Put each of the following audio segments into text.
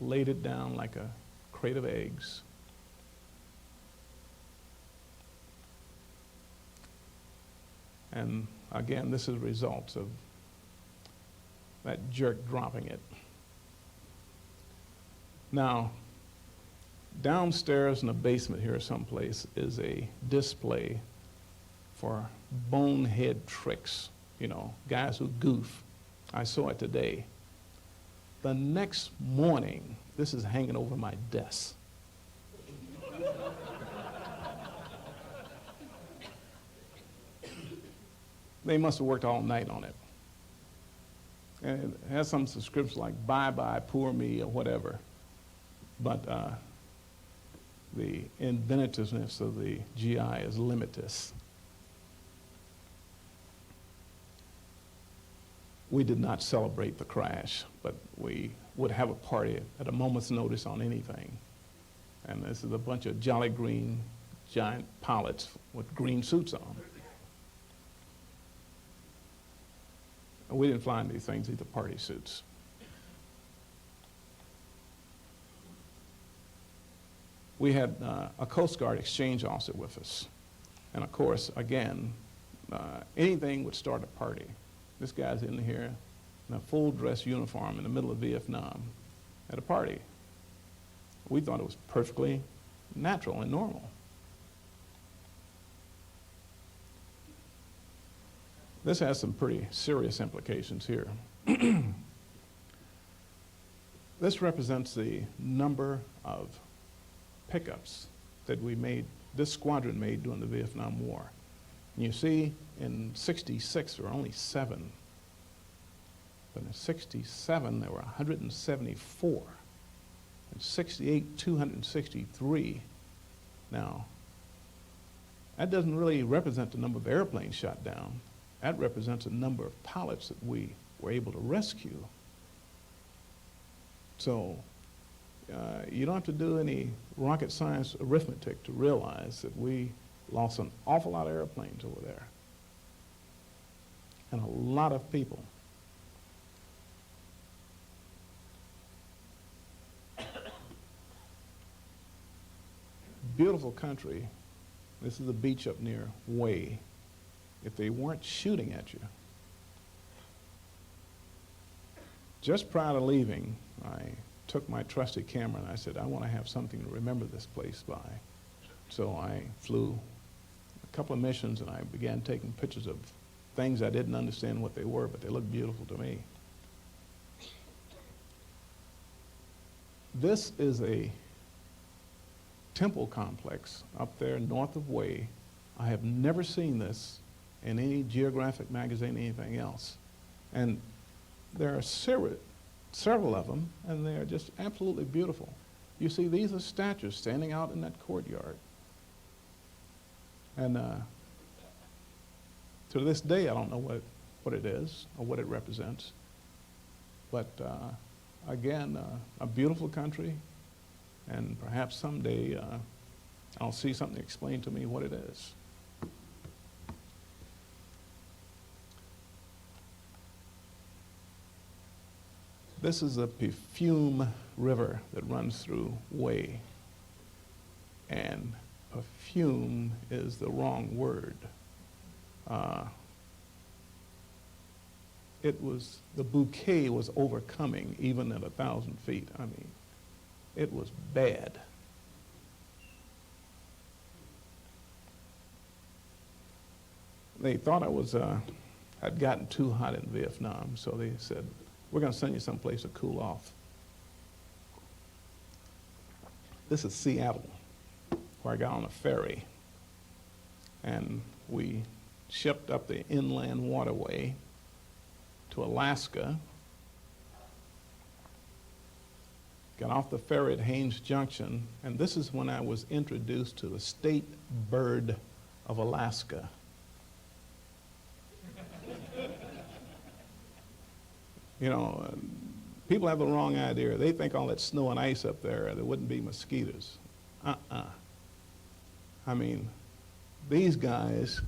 laid it down like a crate of eggs. And again, this is results of that jerk dropping it. Now, downstairs in the basement here someplace is a display for bonehead tricks, you know, guys who goof. I saw it today. The next morning, this is hanging over my desk. They must have worked all night on it. And it has some subscriptions like bye-bye, poor me, or whatever. But the inventiveness of the GI is limitless. We did not celebrate the crash, but we would have a party at a moment's notice on anything. And this is a bunch of jolly green giant pilots with green suits on. And we didn't fly in these things, these are party suits. We had a Coast Guard exchange officer with us. And of course, again, anything would start a party. This guy's in here in a full dress uniform in the middle of Vietnam at a party. We thought it was perfectly natural and normal. This has some pretty serious implications here. This represents the number of pickups that we made, this squadron made during the Vietnam War. And you see, in '66, there were only 7. But in '67, there were 174. In '68, 263. Now, that doesn't really represent the number of airplanes shot down. That represents the number of pilots that we were able to rescue. So, you don't have to do any rocket science arithmetic to realize that we lost an awful lot of airplanes over there. And a lot of people. Beautiful country. This is the beach up near Hue. If they weren't shooting at you. Just prior to leaving, I took my trusty camera and I said, I want to have something to remember this place by. So I flew a couple of missions and I began taking pictures of things I didn't understand what they were, but they looked beautiful to me. This is a temple complex up there north of Hue. I have never seen this in any geographic magazine, anything else. And there are several of them, and they are just absolutely beautiful. You see, these are statues standing out in that courtyard. And to this day, I don't know what it is or what it represents. But again, a beautiful country, and perhaps someday I'll see something to explain to me what it is. This is the Perfume River that runs through Hue. And perfume is the wrong word. The bouquet was overcoming even at 1,000 feet. I mean, it was bad. They thought I'd gotten too hot in Vietnam, so they said, we're going to send you someplace to cool off. This is Seattle, where I got on a ferry. And we shipped up the inland waterway to Alaska, got off the ferry at Haines Junction, and this is when I was introduced to the state bird of Alaska. You know, people have the wrong idea. They think all that snow and ice up there wouldn't be mosquitoes. I mean, these guys,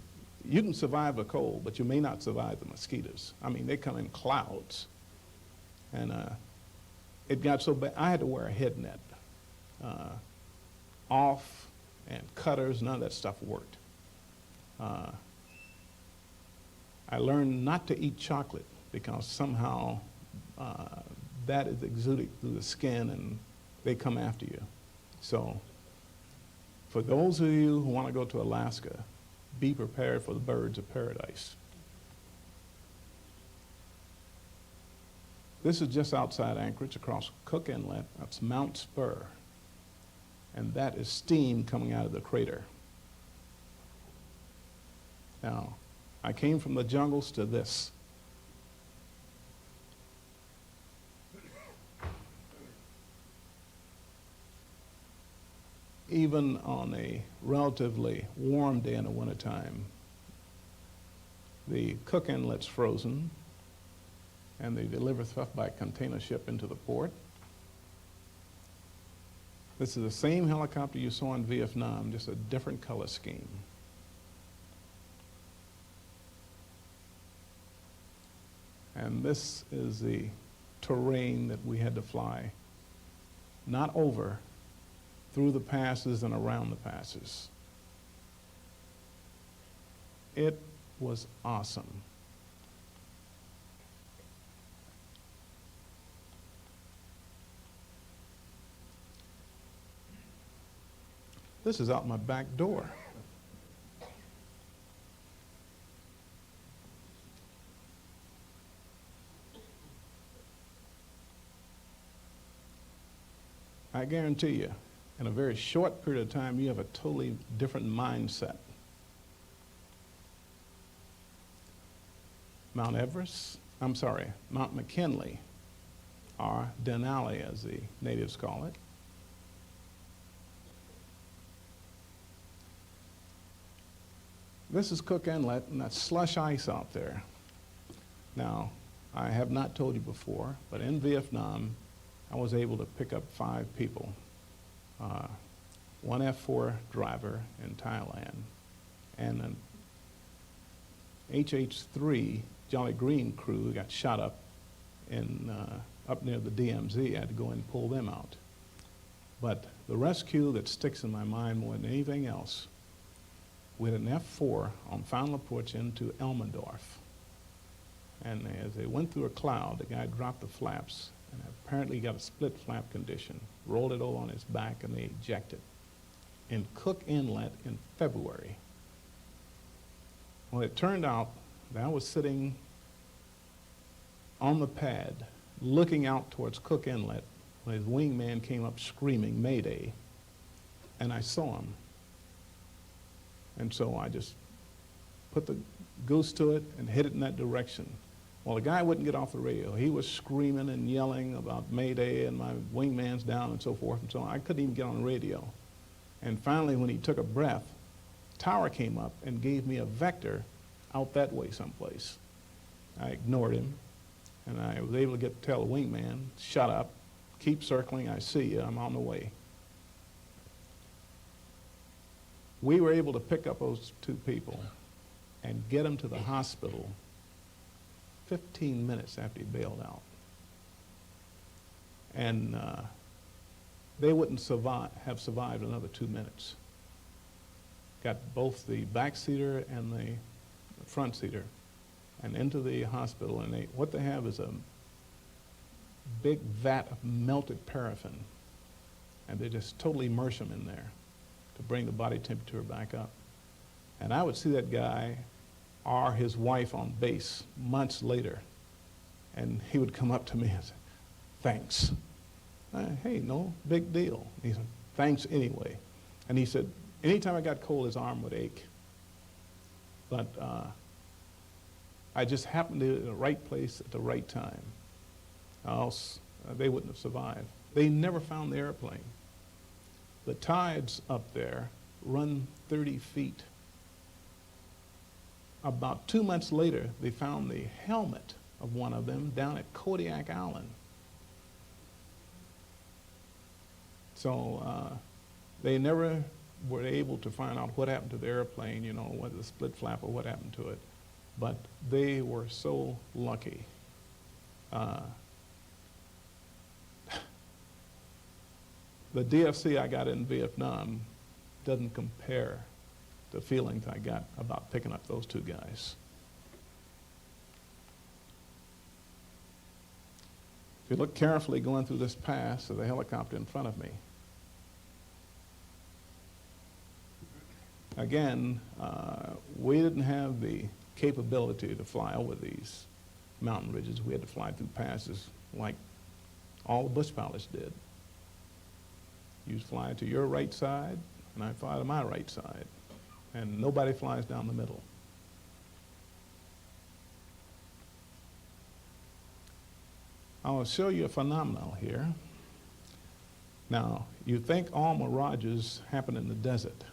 you can survive the cold, but you may not survive the mosquitoes. I mean, they come in clouds. And it got so bad, I had to wear a head net. Off and cutters, none of that stuff worked. I learned not to eat chocolate because somehow that is exuded through the skin and they come after you. So for those of you who want to go to Alaska, be prepared for the birds of paradise. This is just outside Anchorage across Cook Inlet. That's Mount Spur. And that is steam coming out of the crater. Now, I came from the jungles to this. Even on a relatively warm day in the wintertime, the Cook Inlet's frozen, and they deliver stuff by container ship into the port. This is the same helicopter you saw in Vietnam, just a different color scheme. And this is the terrain that we had to fly, not over, through the passes and around the passes. It was awesome. This is out my back door. I guarantee you, in a very short period of time, you have a totally different mindset. Mount McKinley, or Denali as the natives call it. This is Cook Inlet, and that's slush ice out there. Now, I have not told you before, but in Vietnam, I was able to pick up 5 people. One F4 driver in Thailand, and an HH3 Jolly Green crew got shot up up near the DMZ. I had to go in and pull them out. But the rescue that sticks in my mind more than anything else, we had an F4 on Found La Porch into Elmendorf. And as they went through a cloud, the guy dropped the flaps and apparently got a split flap condition, rolled it over on his back, and they ejected in Cook Inlet in February. Well, it turned out that I was sitting on the pad looking out towards Cook Inlet when his wingman came up screaming, "Mayday," and I saw him. And so I just put the goose to it and hit it in that direction. Well, the guy wouldn't get off the radio. He was screaming and yelling about Mayday and my wingman's down and so forth and so on. I couldn't even get on the radio. And finally, when he took a breath, tower came up and gave me a vector out that way someplace. I ignored him, and I was able to tell the wingman, "Shut up, keep circling, I see you, I'm on the way." We were able to pick up those 2 people and get them to the hospital 15 minutes after he bailed out. And they wouldn't have survived another 2 minutes. Got both the back seater and the front seater and into the hospital, and what they have is a big vat of melted paraffin, and they just totally immerse them in there to bring the body temperature back up. And I would see that guy or his wife on base months later, and he would come up to me and say, "Thanks." Hey, no big deal. He said, "Thanks anyway." And he said, anytime I got cold, his arm would ache. But I just happened to be in the right place at the right time. Else they wouldn't have survived. They never found the airplane. The tides up there run 30 feet. About 2 months later, they found the helmet of one of them down at Kodiak Island. So they never were able to find out what happened to the airplane, whether the split flap or what happened to it. But they were so lucky. The DFC I got in Vietnam doesn't compare to feelings I got about picking up those two guys. If you look carefully going through this pass of the helicopter in front of me, again, we didn't have the capability to fly over these mountain ridges. We had to fly through passes like all the bush pilots did. You fly to your right side, and I fly to my right side, and nobody flies down the middle. I'll show you a phenomenon here. Now, you think all mirages happen in the desert.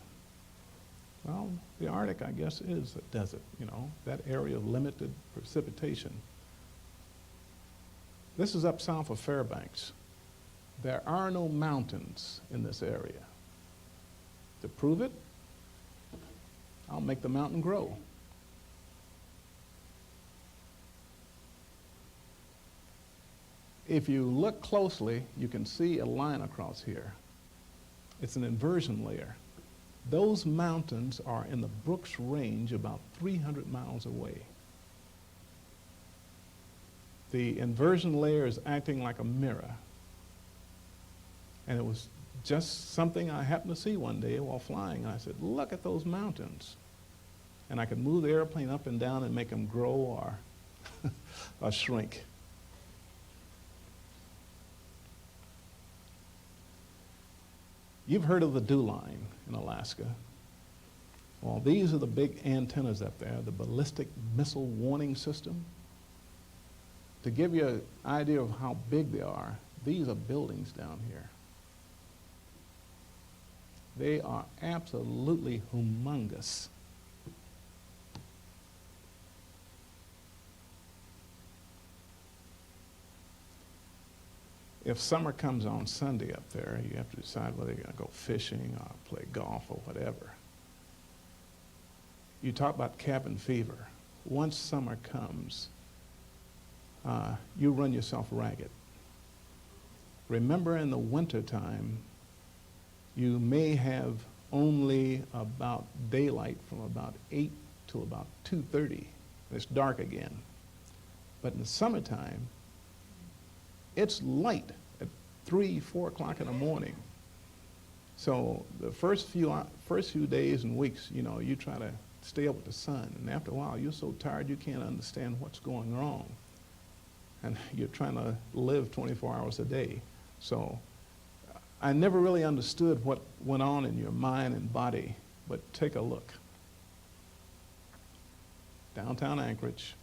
Well, the Arctic, I guess, is a desert, you know, that area of limited precipitation. This is up south of Fairbanks. There are no mountains in this area. To prove it, I'll make the mountain grow. If you look closely, you can see a line across here. It's an inversion layer. Those mountains are in the Brooks Range about 300 miles away. The inversion layer is acting like a mirror. And it was just something I happened to see one day while flying. I said, look at those mountains. And I could move the airplane up and down and make them grow or shrink. You've heard of the dew line in Alaska. Well, these are the big antennas up there, the ballistic missile warning system. To give you an idea of how big they are, these are buildings down here. They are absolutely humongous. If summer comes on Sunday up there, you have to decide whether you're going to go fishing or play golf or whatever. You talk about cabin fever. Once summer comes, you run yourself ragged. Remember, in the wintertime, you may have only about daylight from about 8 to about 2:30. It's dark again. But in the summertime, it's light at 3, 4 o'clock in the morning. So the first few days and weeks, you know, you try to stay up with the sun, and after a while, you're so tired you can't understand what's going wrong. And you're trying to live 24 hours a day. So I never really understood what went on in your mind and body, but take a look. Downtown Anchorage.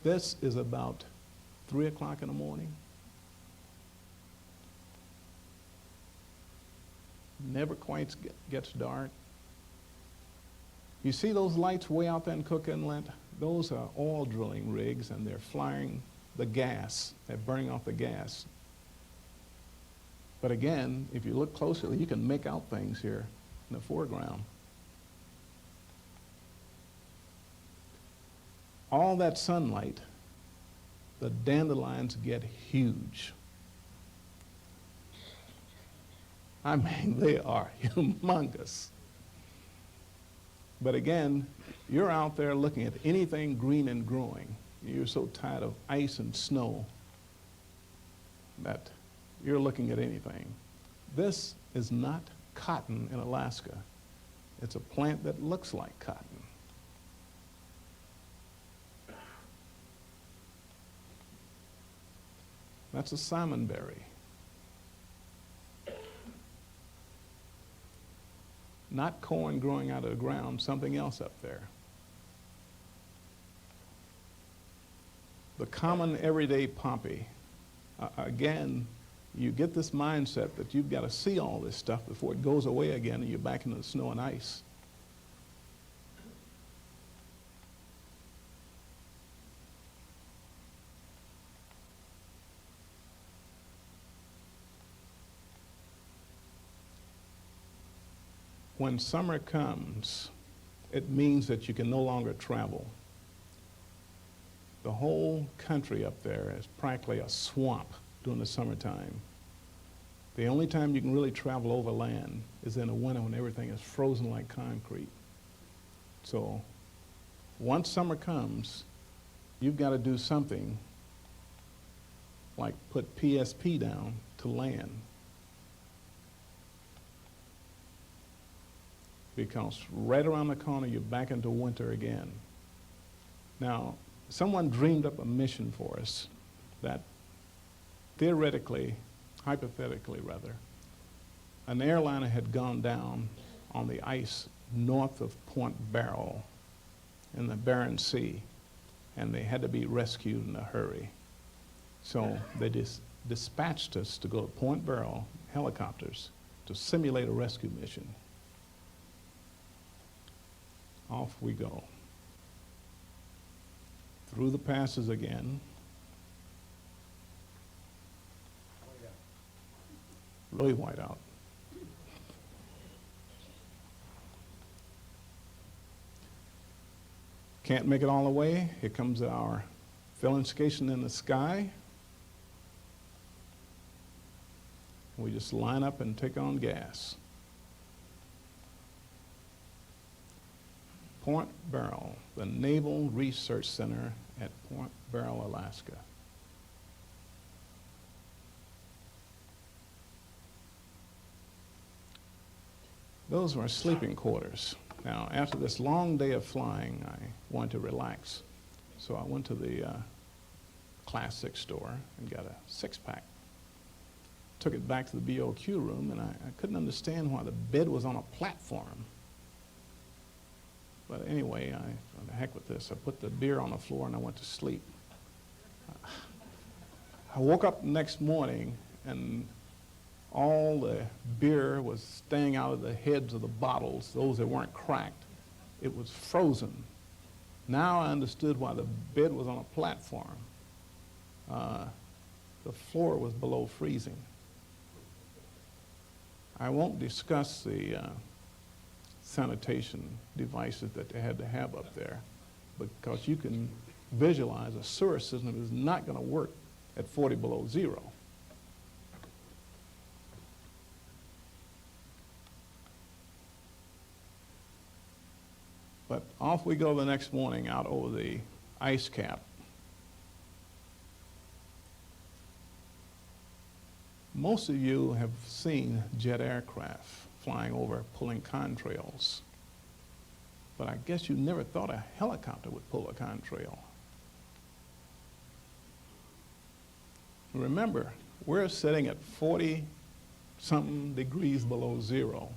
This is about 3 o'clock in the morning. Never quite gets dark. You see those lights way out there in Cook Inlet? Those are oil drilling rigs, and they're flying the gas. They're burning off the gas. But again, if you look closely, you can make out things here in the foreground. All that sunlight, the dandelions get huge. I mean, they are humongous. But again, you're out there looking at anything green and growing. You're so tired of ice and snow that you're looking at anything. This is not cotton in Alaska. It's a plant that looks like cotton. That's a salmonberry. Not corn growing out of the ground, something else up there. The common everyday poppy. Again, you get this mindset that you've got to see all this stuff before it goes away again and you're back into the snow and ice. When summer comes, it means that you can no longer travel. The whole country up there is practically a swamp during the summertime. The only time you can really travel over land is in the winter when everything is frozen like concrete. So once summer comes, you've got to do something like put PSP down to land. Because right around the corner, you're back into winter again. Now, someone dreamed up a mission for us that theoretically, hypothetically rather, an airliner had gone down on the ice north of Point Barrow in the Barents Sea, and they had to be rescued in a hurry. So they dispatched us to go to Point Barrow, helicopters, to simulate a rescue mission. Off we go. Through the passes again. Really white out. Can't make it all the way. Here comes our filling station in the sky. We just line up and take on gas. Point Barrow, the Naval Research Center at Point Barrow, Alaska. Those were sleeping quarters. Now, after this long day of flying, I wanted to relax. So I went to the Class 6 store and got a six-pack. Took it back to the BOQ room, and I couldn't understand why the bed was on a platform. But anyway, the heck with this. I put the beer on the floor and I went to sleep. I woke up the next morning and all the beer was staying out of the heads of the bottles, those that weren't cracked. It was frozen. Now I understood why the bed was on a platform. The floor was below freezing. I won't discuss the sanitation devices that they had to have up there, because you can visualize a sewer system is not going to work at 40 below zero. But off we go the next morning out over the ice cap. Most of you have seen jet aircraft flying over, pulling contrails. But I guess you never thought a helicopter would pull a contrail. Remember, we're sitting at 40-something degrees below zero,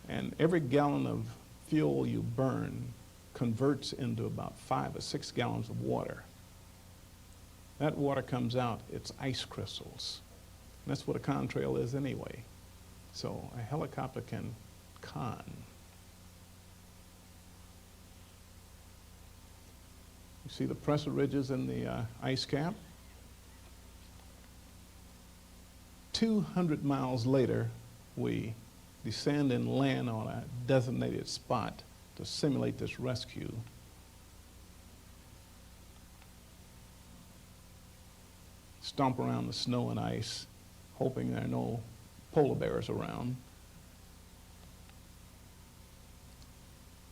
and every gallon of fuel you burn converts into about 5 or 6 gallons of water. That water comes out, it's ice crystals. And that's what a contrail is anyway. So a helicopter can con. You see the pressure ridges in the ice cap? 200 miles later, we descend and land on a designated spot to simulate this rescue. Stomp around the snow and ice, hoping there are no polar bears around.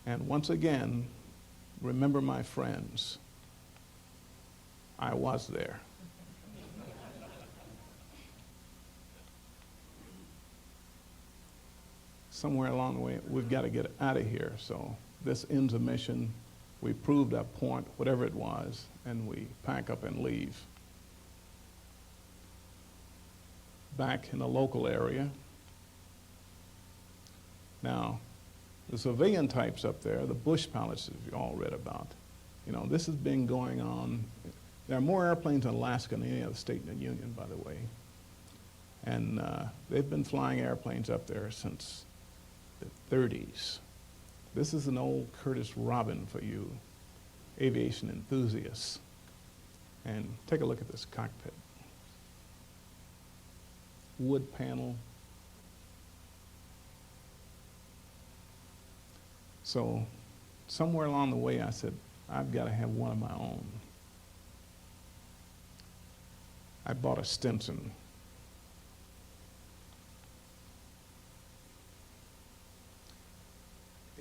And once again, remember my friends, I was there. Somewhere along the way, we've got to get out of here. So this ends a mission. We proved our point, whatever it was, and we pack up and leave. Back in the local area. Now, the civilian types up there, the bush pilots that you all read about, you know, this has been going on. There are more airplanes in Alaska than any other state in the Union, by the way. And they've been flying airplanes up there since the 30s. This is an old Curtiss Robin for you aviation enthusiasts. And take a look at this cockpit. Wood panel. So somewhere along the way I said, I've got to have one of my own. I bought a Stinson.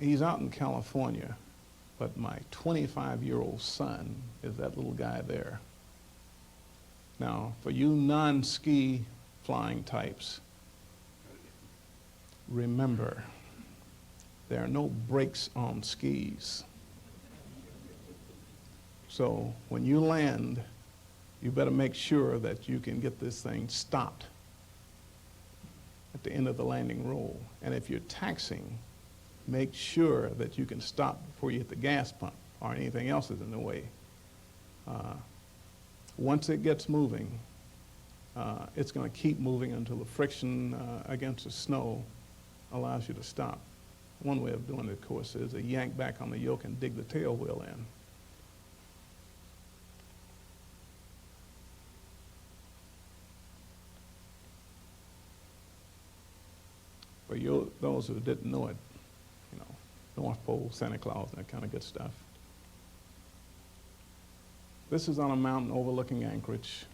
he's out in California, but my 25-year-old son is that little guy there. Now, for you non-ski flying types, remember, there are no brakes on skis. So when you land, you better make sure that you can get this thing stopped at the end of the landing roll. And if you're taxiing, make sure that you can stop before you hit the gas pump or anything else is in the way. Once it gets moving, it's going to keep moving until the friction against the snow allows you to stop. One way of doing it, of course, is to yank back on the yoke and dig the tail wheel in. For you, those who didn't know it, you know, North Pole, Santa Claus, and that kind of good stuff. This is on a mountain overlooking Anchorage.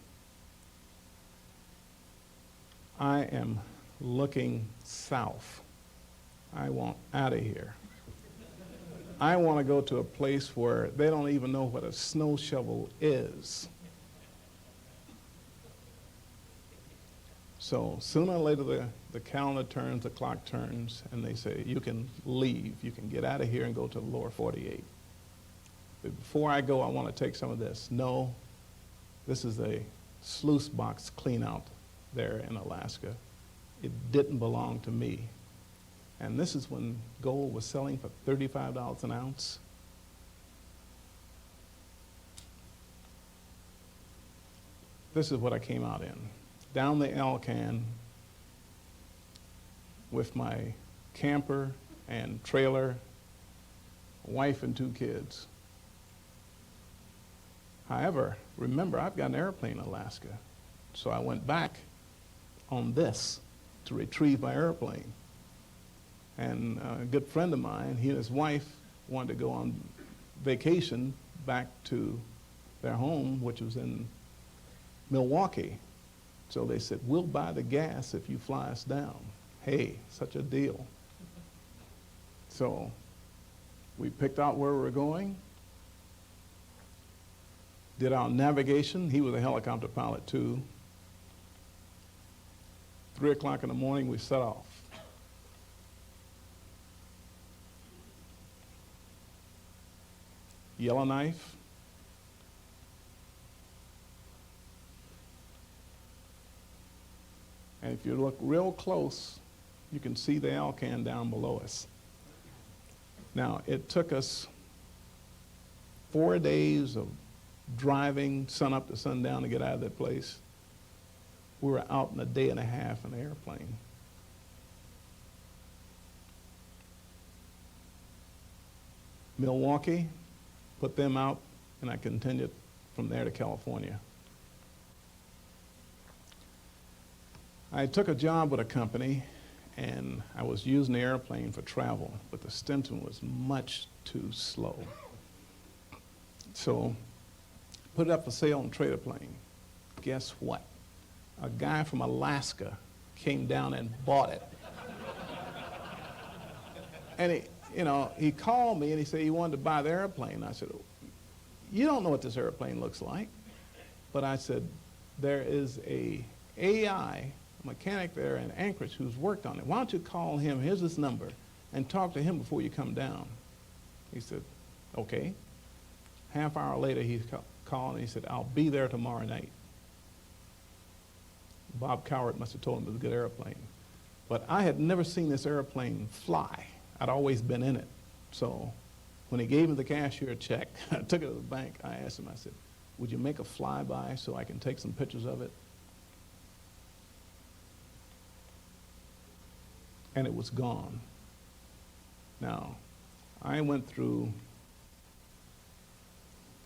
I am looking south. I want out of here. I want to go to a place where they don't even know what a snow shovel is. So sooner or later the calendar turns, the clock turns, and they say, you can leave. You can get out of here and go to the lower 48. But before I go, I want to take some of this. No, this is a sluice box clean out there in Alaska. It didn't belong to me. And this is when gold was selling for $35 an ounce. This is what I came out in. Down the Alcan with my camper and trailer, wife and 2 kids. However, remember, I've got an airplane in Alaska. So I went back on this to retrieve my airplane. And a good friend of mine, he and his wife wanted to go on vacation back to their home, which was in Milwaukee. So they said, we'll buy the gas if you fly us down. Hey, such a deal. So we picked out where we were going, did our navigation. He was a helicopter pilot too. 3 o'clock in the morning, we set off. Yellowknife. And if you look real close, you can see the Alcan down below us. Now, it took us 4 days of driving sun up to sundown to get out of that place. We were out in a day and a half in the airplane. Milwaukee, put them out, and I continued from there to California. I took a job with a company, and I was using the airplane for travel, but the Stinson was much too slow. So, put it up for sale on Trade a Plane. Guess what? A guy from Alaska came down and bought it. And he called me and he said he wanted to buy the airplane. I said, you don't know what this airplane looks like. But I said, there is a AI mechanic there in Anchorage who's worked on it. Why don't you call him, here's his number, and talk to him before you come down. He said, okay. Half hour later, he called and he said, I'll be there tomorrow night. Bob Cowart must have told him it was a good airplane. But I had never seen this airplane fly. I'd always been in it. So when he gave me the cashier check, I took it to the bank. I asked him, I said, would you make a flyby so I can take some pictures of it? And it was gone. Now, I went through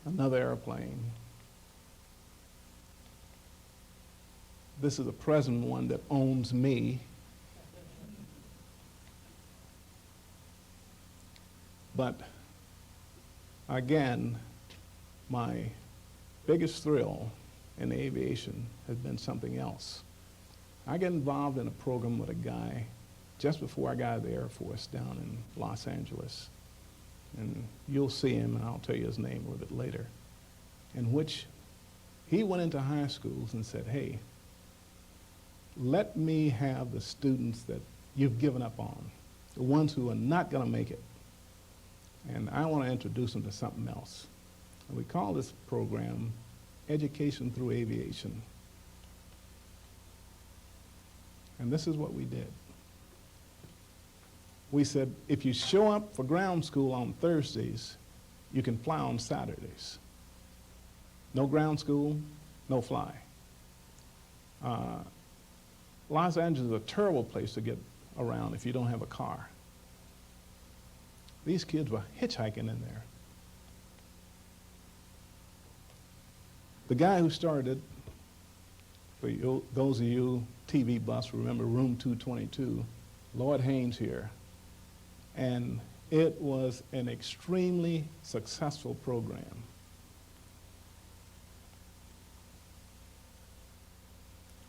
another airplane. This is the present one that owns me. But again, my biggest thrill in aviation has been something else. I got involved in a program with a guy just before I got out of the Air Force down in Los Angeles. And you'll see him, and I'll tell you his name a little bit later, in which he went into high schools and said, hey, let me have the students that you've given up on, the ones who are not going to make it, and I want to introduce them to something else. And we call this program Education Through Aviation. And this is what we did. We said, if you show up for ground school on Thursdays, you can fly on Saturdays. No ground school, no fly. Los Angeles is a terrible place to get around if you don't have a car. These kids were hitchhiking in there. The guy who started, for you, those of you TV buffs remember Room 222, Lord Haynes here. And it was an extremely successful program.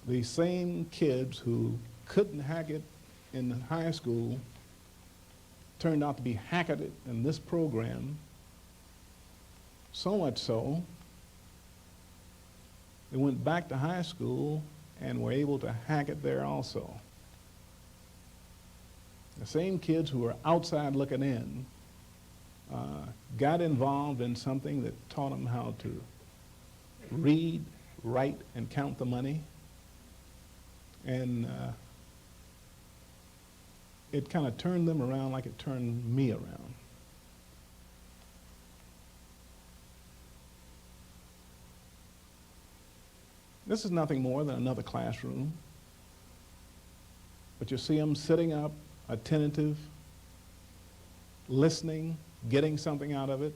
The same kids who couldn't hack it in high school turned out to be hacking it in this program, so much so they went back to high school and were able to hack it there also. The same kids who were outside looking in got involved in something that taught them how to read, write, and count the money. And it kind of turned them around like it turned me around. This is nothing more than another classroom. But you see them sitting up, attentive, listening, getting something out of it.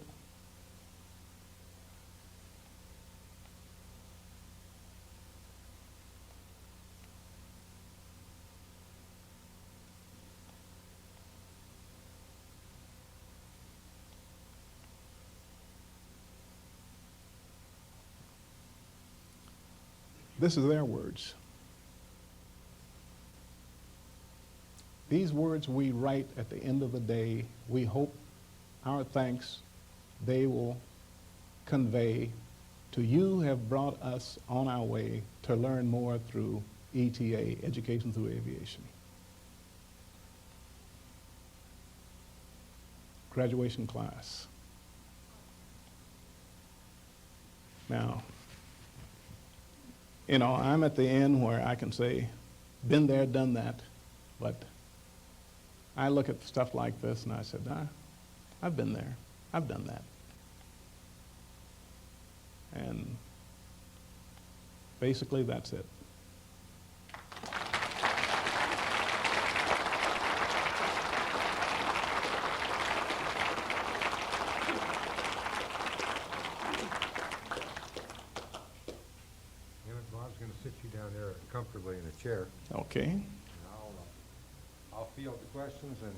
This is their words. These words we write at the end of the day, we hope our thanks they will convey to you who have brought us on our way to learn more through ETA, Education Through Aviation. Graduation class. Now, you know, I'm at the end where I can say, been there, done that, but I look at stuff like this and I said, I've been there, I've done that. And basically that's it. Bob's going to sit you down there comfortably in a chair. Okay. And I'll field the questions and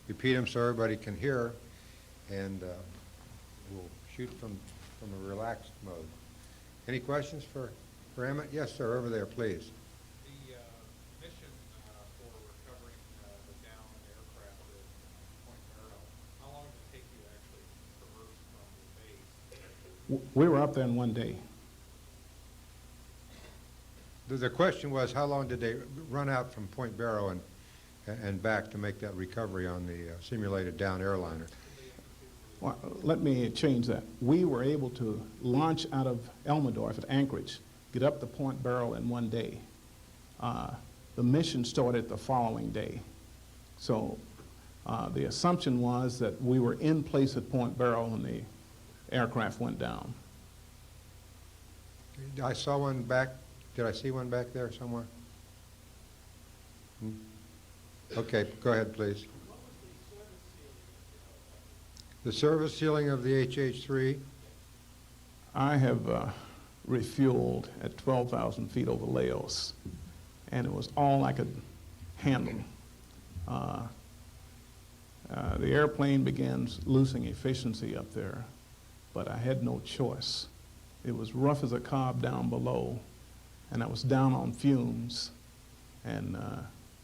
repeat them so everybody can hear, and we'll shoot from a relaxed mode. Any questions for Emmett? Yes, sir, over there, please. The mission for recovering the downed aircraft at Point Barrow, how long did it take you to actually traverse from the base? We were up there in one day. The question was, how long did they run out from Point Barrow and back to make that recovery on the simulated down airliner? Well, let me change that. We were able to launch out of Elmendorf at Anchorage, get up to Point Barrow in one day. The mission started the following day. So the assumption was that we were in place at Point Barrow when the aircraft went down. I saw one back. Did I see one back there somewhere? Okay, go ahead, please. The service ceiling of the HH-3? I have refueled at 12,000 feet over Laos, and it was all I could handle. The airplane began losing efficiency up there, but I had no choice. It was rough as a cob down below, and I was down on fumes, and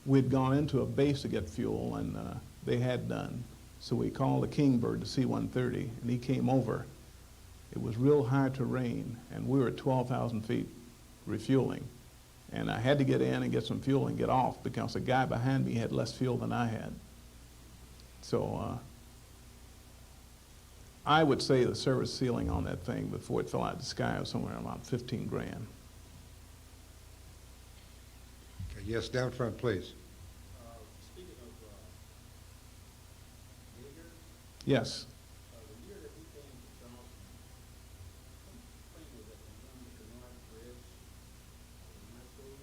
we'd gone into a base to get fuel, and they had none. So we called the Kingbird, the C-130, and he came over. It was real high terrain, and we were at 12,000 feet refueling. And I had to get in and get some fuel and get off because the guy behind me had less fuel than I had. So I would say the service ceiling on that thing before it fell out of the sky was somewhere around 15 grand. Okay, yes, down front, please. Speaking of Yeager, Yes. the year that he came to Charleston, what plane was that, from the Bernard Bridge, high school?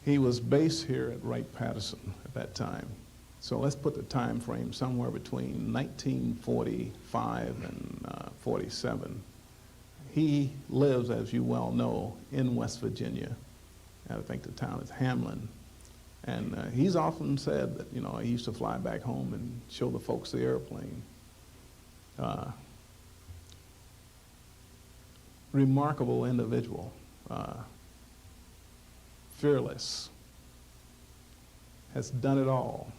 He was based here at Wright-Patterson at that time. So let's put the time frame somewhere between 1945 and 47. He lives, as you well know, in West Virginia. I think the town is Hamlin. And he's often said that, he used to fly back home and show the folks the airplane. Remarkable individual. Fearless. Has done it all.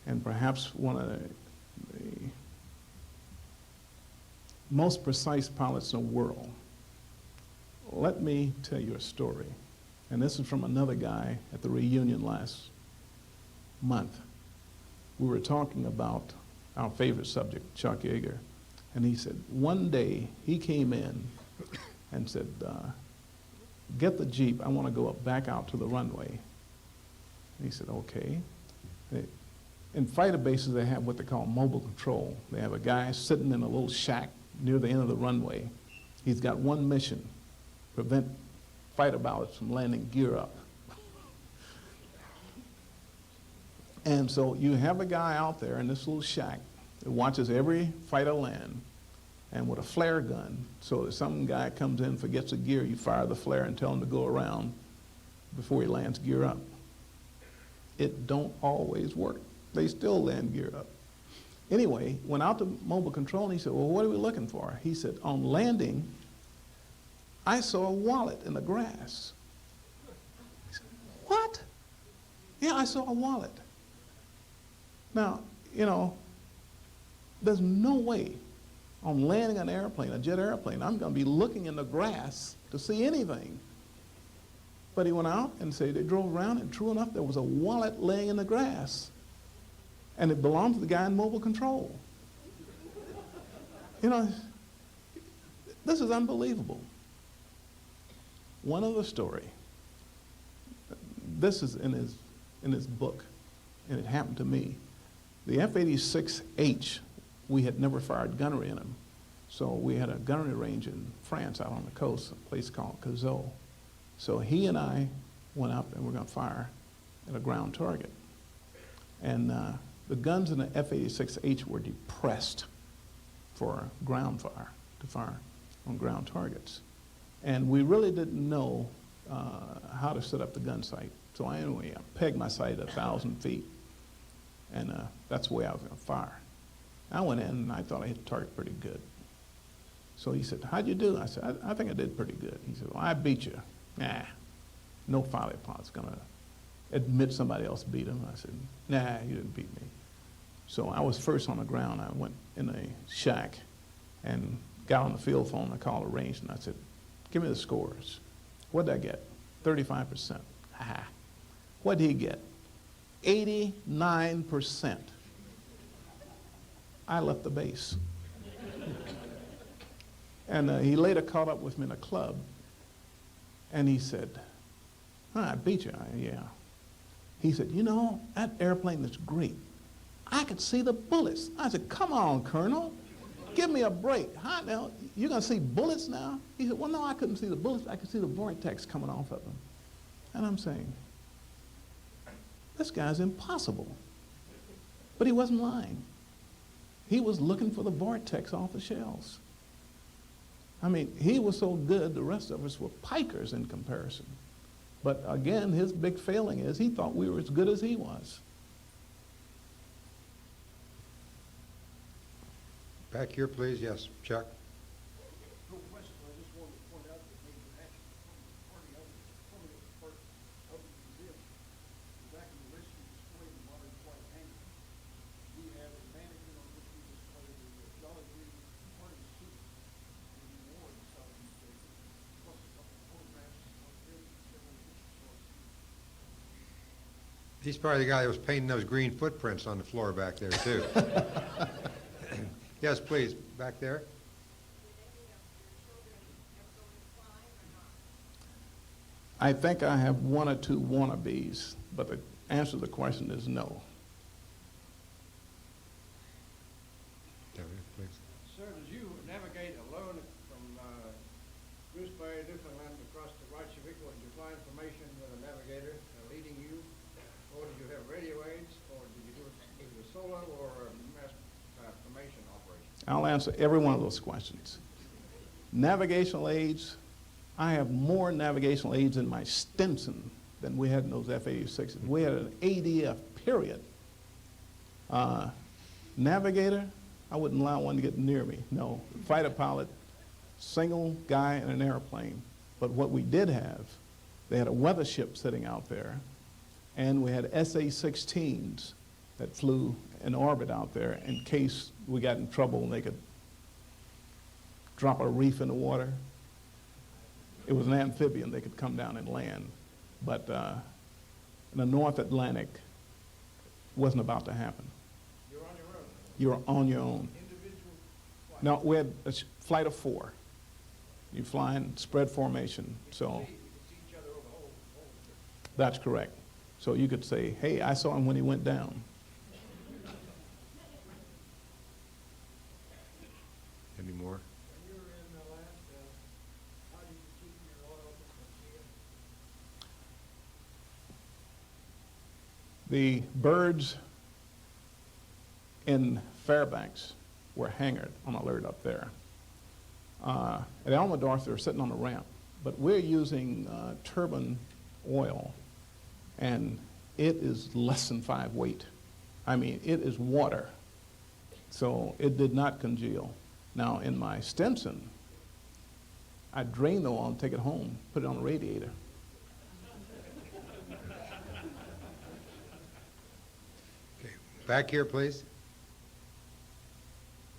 And perhaps one of the most precise pilots in the world. Let me tell you a story. And this is from another guy at the reunion last month. We were talking about our favorite subject, Chuck Yeager. And he said, one day he came in and said, get the Jeep, I want to go back out to the runway. And he said, okay. In fighter bases, they have what they call mobile control. They have a guy sitting in a little shack near the end of the runway. He's got one mission: prevent fighter pilots from landing gear up. And so you have a guy out there in this little shack that watches every fighter land, and with a flare gun, so that some guy comes in, forgets a gear, you fire the flare and tell him to go around before he lands gear up. It don't always work. They still land gear up. Anyway, went out to mobile control, and he said, well, what are we looking for? He said, on landing, I saw a wallet in the grass. He said, what? Yeah, I saw a wallet. Now, there's no way on landing an airplane, a jet airplane, I'm going to be looking in the grass to see anything. But he went out and said they drove around, and true enough, there was a wallet laying in the grass. And it belonged to the guy in mobile control. This is unbelievable. One other story. This is in his book, and it happened to me. The F-86H, we had never fired gunnery in them. So we had a gunnery range in France out on the coast, a place called Cazaux. So he and I went up and we're going to fire at a ground target. And the guns in the F-86H were depressed for ground fire, to fire on ground targets. And we really didn't know how to set up the gun sight. So anyway, I pegged my sight at 1,000 feet. And that's the way I was going to fire. I went in and I thought I hit the target pretty good. So he said, how'd you do? I said, I think I did pretty good. He said, well, I beat you. Nah, no fighter pilot's going to admit somebody else beat him. I said, nah, you didn't beat me. So I was first on the ground. I went in a shack and got on the field phone. I called a range and I said, give me the scores. What'd I get? 35%. Ah. What'd he get? 89%. I left the base. And he later caught up with me in a club, and he said, I beat you. Yeah. He said, that airplane is great. I could see the bullets. I said, come on, Colonel. Give me a break. How now? You're going to see bullets now? He said, well, no, I couldn't see the bullets. I could see the vortex coming off of them. And I'm saying, this guy's impossible. But he wasn't lying. He was looking for the vortex off the shells. I mean, he was so good, the rest of us were pikers in comparison. But again, his big failing is he thought we were as good as he was. Back here, please. Yes, Chuck. No question. I just wanted to point out that Major Hatch was one of the party owners. He's probably the guy that was painting those green footprints on the floor back there, too. Yes, please, back there. I think I have one or two wannabes, but the answer to the question is no. Please. Sir, did you navigate alone from Gooseberry, Newfoundland, across to Reykjavik, or did you fly information with a navigator leading you? Or did you have radio aids, or did you do it either solo or a mass formation operation? I'll answer every one of those questions. Navigational aids, I have more navigational aids in my Stinson than we had in those F-86s. We had an ADF, period. Navigator, I wouldn't allow one to get near me. No, fighter pilot, single guy in an airplane. But what we did have, they had a weather ship sitting out there, and we had SA-16s that flew in orbit out there in case we got in trouble and they could drop a reef in the water. It was an amphibian. They could come down and land. But in the North Atlantic, wasn't about to happen. You're on your own. You're on your own. Individual flight. No, we had a flight of 4. You fly in spread formation, so You could see each other over the whole trip. that's correct. So you could say, hey, I saw him when he went down. Any more? When you were in Alaska, how did you keep your oil from The birds in Fairbanks were hangered on alert up there. At Almendorf, they're sitting on a ramp, but we're using turbine oil, and it is less than 5 weight. I mean, it is water, so it did not congeal. Now, in my Stinson, I drain the oil and take it home, put it on the radiator. Okay. Back here, please.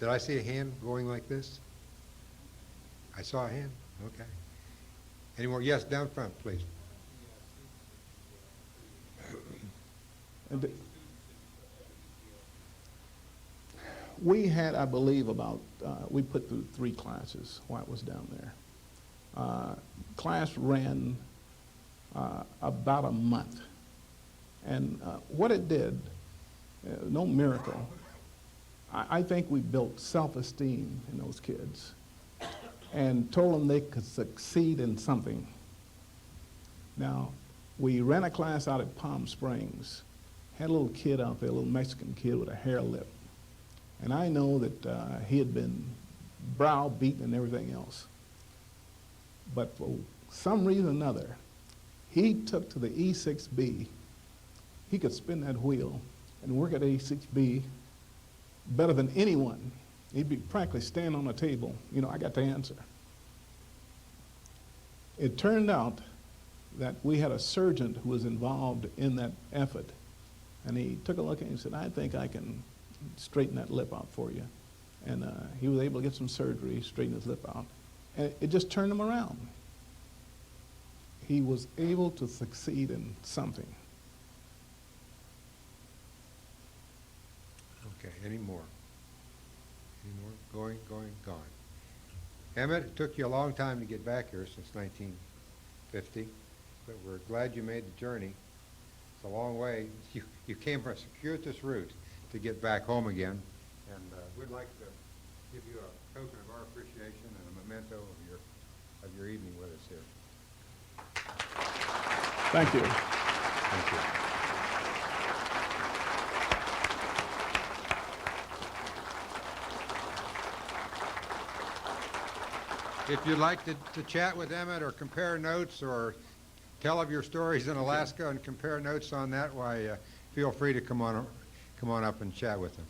Did I see a hand going like this? I saw a hand. Okay. Any more? Yes, down front, please. And we had, I believe, about, we put through 3 classes while I was down there. Class ran about a month. And what it did, no miracle, I think we built self-esteem in those kids and told them they could succeed in something. Now, we ran a class out at Palm Springs, had a little kid out there, a little Mexican kid with a hair lip. And I know that he had been browbeaten and everything else. But for some reason or another, he took to the E6B. He could spin that wheel and work at E6B better than anyone. He'd be practically standing on a table. You know, I got the answer. It turned out that we had a surgeon who was involved in that effort. And he took a look at it and said, I think I can straighten that lip out for you. And he was able to get some surgery, straighten his lip out. And it just turned him around. He was able to succeed in something. Okay, any more? Any more? Going, gone. Emmett, it took you a long time to get back here since 1950, but we're glad you made the journey. It's a long way. You came from a circuitous route to get back home again, and we'd like to give you a token of our appreciation and a memento of your evening with us here. Thank you. Thank you. If you'd like to chat with Emmett or compare notes or tell of your stories in Alaska and compare notes on that, why, feel free to come on up and chat with him.